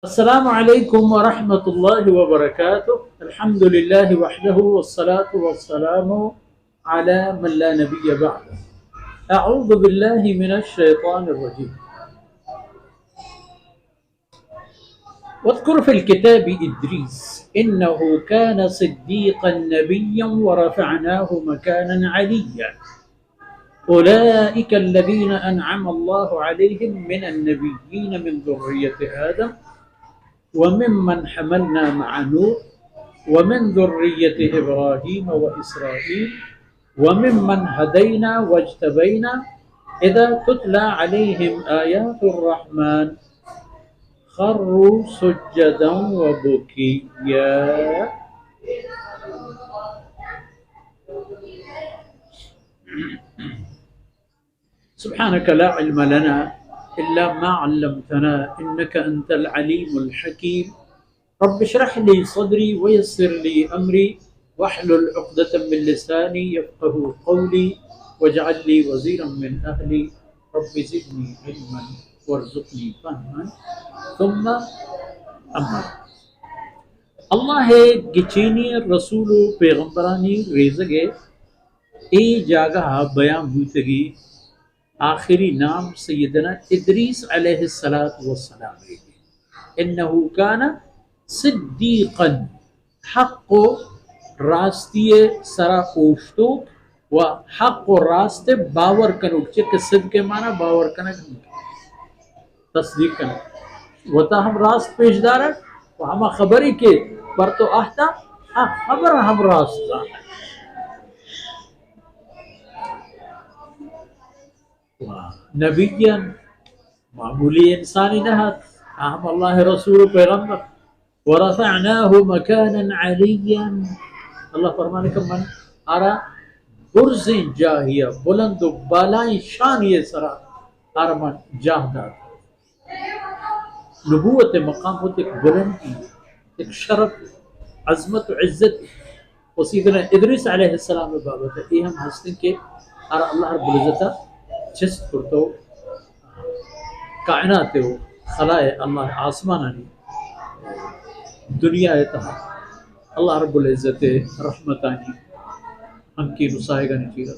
السلام علیکم ورحمۃ اللہ وبرکاتہ. الحمد للہ وحدہ والصلاة والسلام علی من لا نبی بعد. اعوذ باللہ من الشیطان الرجیم. واذكر في الكتاب إدريس إنه كان صديقا نبيا ورفعناه مكانا عليا. أولئك الذين أنعم الله عليهم من النبيين من ذرية آدم وممن حملنا مع نوح ومن ذرية إبراهيم وإسرائيل وممن هدينا واجتبينا إذا تتلى عليهم آيات الرحمن خروا سجدا وبكيا. سبحانك لا علم لنا إلا ما علمتنا إنك أنت العليم الحكيم. رب اشرح لي صدري ويسر لي أمري واحلل عقدة من لساني يفقه قولي واجعل لي وزيرا من أهلي رب زدني علما وارزقني فهما. ثم أما اللہ گچینی رسول و پیغمبرانی ریزگے ای جاگہ بیان ہوتگی آخری نام سیدنا ادریس علیہ السلام انہو کان صدیقا حق و راستی سرا اوشتو و حق و راست باور کنوک چک صدق کے معنی باور کنک تصدیق کنک و تا ہم راست پیش دارا و ہم خبری کے پر تو آہتا خبر ہم راست دارا نبیاً معمولی انسانی نہت اہم اللہ رسول پیغمبر ورفعناه مكانا عليا. اللہ فرمانے کا من آرا برز جاہیہ بلند و بالائیں شان یہ سرا آرا من جاہ دار. نبوت مقام ہوتے ایک بلندی ایک شرف عظمت و عزت و سیدنا ادریس علیہ السلام بابت ہے. یہ ہم ہستے کہ آرا اللہ رب العزتہ جست کرتو کائنات ہو خلائے اللہ آسمانانی دنیا تہا اللہ رب العزت رحمتانی ہم کی نسائے گا نچیرہ.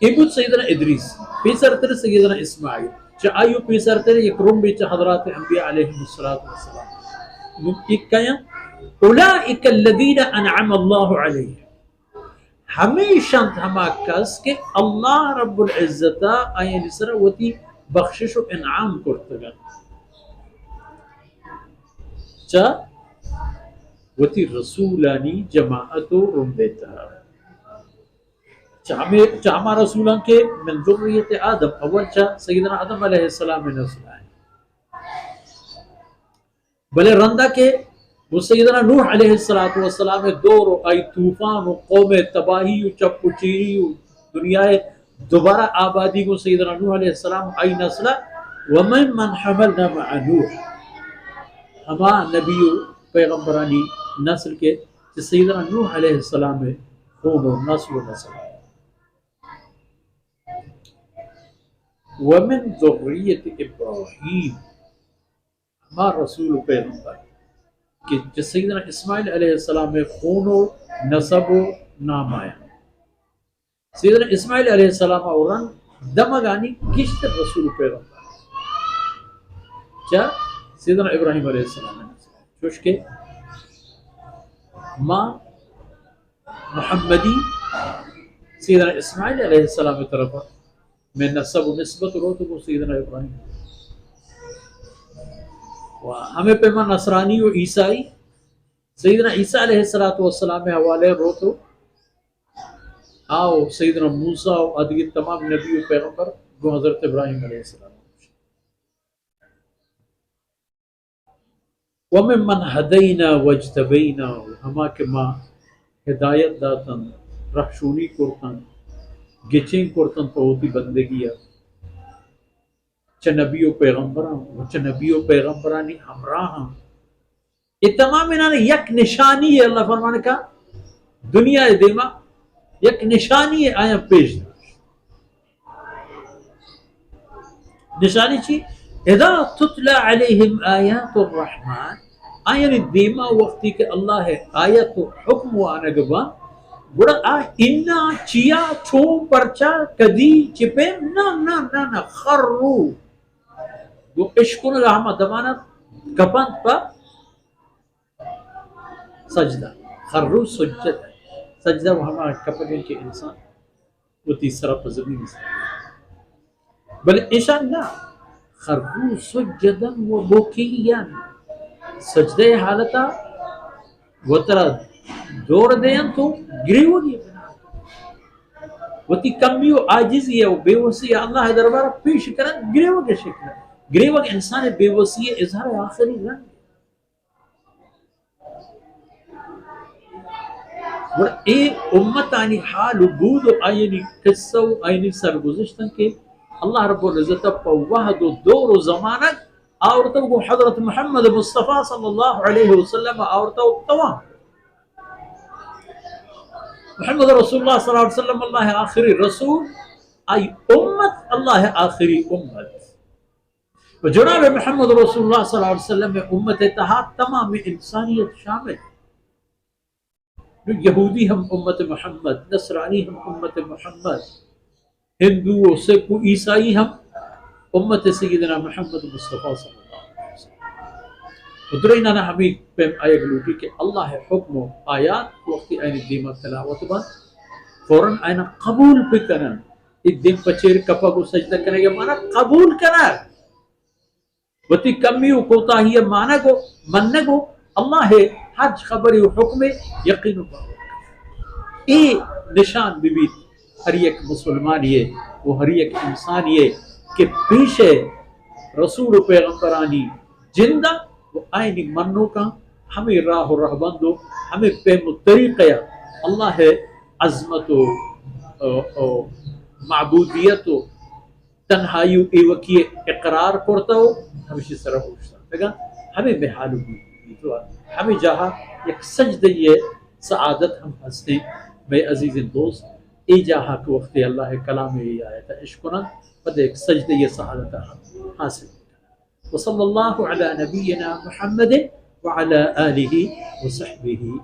ابود سیدنا ادریس پیسر تر سیدنا اسماعیل چا آئیو پیسر تر یک روم بیچ حضرات انبیاء علیہم السلام ممکن کیا اولئک الذین انعم اللہ علیہ ہمیشہ ہما کس کہ اللہ رب العزت آئین سر وتی بخشش و انعام کرتگا چا وتی رسولانی جماعت و رنبیتا چا ہما رسولان کے من ذریت آدم اول چا سیدنا آدم علیہ السلام نے سنائے بلے رندہ کے وہ سیدنا نوح علیہ السلام دور و آئی طوفان و قوم تباہی و چپ و چیری و دنیا دوبارہ آبادی کو سیدنا نوح علیہ السلام آئی نسلہ ومن من حملنا مع نوح ہما نبی و پیغمبرانی نسل کے سیدنا نوح علیہ السلام خون و نسل و نسل ومن ذریت ابراہیم ہما رسول و پیغمبر کہ سیدنا اسماعیل علیہ السلام میں خون و نسب و نام آیا. سیدنا اسماعیل علیہ السلام اوران دمگانی کشت رسول پیغمبر کیا سیدنا ابراہیم علیہ السلام چوش کے ماں محمدی سیدنا اسماعیل علیہ السلام طرف میں نسب و نسبت روتو کو سیدنا ابراہیم ہمیں پیما نصرانی و عیسائی سیدنا عیسیٰ علیہ السلام میں حوالے روتو آؤ سیدنا موسیٰ و ادگی تمام نبی و پیغمبر جو حضرت ابراہیم علیہ السلام وَمِمَّنْ هَدَيْنَا وَاجْتَبَيْنَا ہما کے ماں ہدایت داتن رخشونی کرتن گچیں کرتن پہوتی بندگیہ چا نبی و پیغمبران چا نبی و پیغمبرانی ہمراہاں یہ تمام انہوں نے یک نشانی ہے. اللہ فرمانے کا دنیا دیما یک نشانی ہے آیا پیش داشت نشانی چی اذا تتلى عليهم آیات الرحمن آیان دیما وقتی کہ اللہ ہے آیت و حکم و آنگبا بڑا انا چیا چھو پرچا کدی چپے نا خرو وہ اشکن رحمہ دمانا کپند پا سجدہ خرو سجد سجدہ وہ ہمارا کپڑے کے انسان وہ تیسرا پر زمین سے بل ایشان نا خرو سجدن و بوکیان سجدے حالتا وہ ترا دور دین تو گریو دی وہ تی کمی و عاجزی ہے و بے وسی اللہ دربارہ پیش کرن گریو کے شکل گریو کے انسان بے وسی اظہار آخری رنگ اور اے امت آنی حال و بود و آئینی قصہ و آئینی سرگزشتن کے اللہ رب العزت پا وحد و دور و زمانت آورتا وہ حضرت محمد مصطفیٰ صلی اللہ علیہ وسلم آورتا وہ تمام محمد رسول اللہ صلی اللہ علیہ وسلم اللہ آخری رسول آئی امت اللہ آخری امت و جناب محمد رسول اللہ صلی اللہ علیہ وسلم میں امت اتحاد تمام انسانیت شامل یہودی ہم امت محمد نصرانی ہم امت محمد ہندو سکھ عیسائی ہم امت سیدنا محمد مصطفیٰ صلی اللہ علیہ وسلم ادرینہ نا ہمیں پیم آئے گلوٹی کہ اللہ حکم و آیات وقتی آئین دیمہ تلاوت بند فوراں آئین قبول پہ کرن ایک دن پچیر کپا کو سجدہ کرنے گا مانا قبول کرنا وتی کمی و کوتاہی مانا کو مننے کو اللہ ہے حج خبری و حکم یقین و باور اے نشان بھی ہر ایک مسلمان یہ وہ ہر ایک انسان یہ کہ پیچھے رسول و پیغمبرانی زندہ وہ آئینی منو کا ہمیں راہ و رہبندو ہمیں پیم و طریقہ اللہ ہے عظمت و معبودیت و تنہائی و ایوکی اقرار کرتا ہو ہمیشہ سرہ ہوشتا لگا ہمیں بحال ہوئی ہمیں جہاں ایک سجدہ یہ سعادت ہم ہستے میں عزیز دوست ای جہاں کے وقت اللہ کلام یہ آیت عشقنا پد ایک سجدہ یہ سعادت ہم حاصل وصلی اللہ علی نبینا محمد وعلی آلہ وصحبہ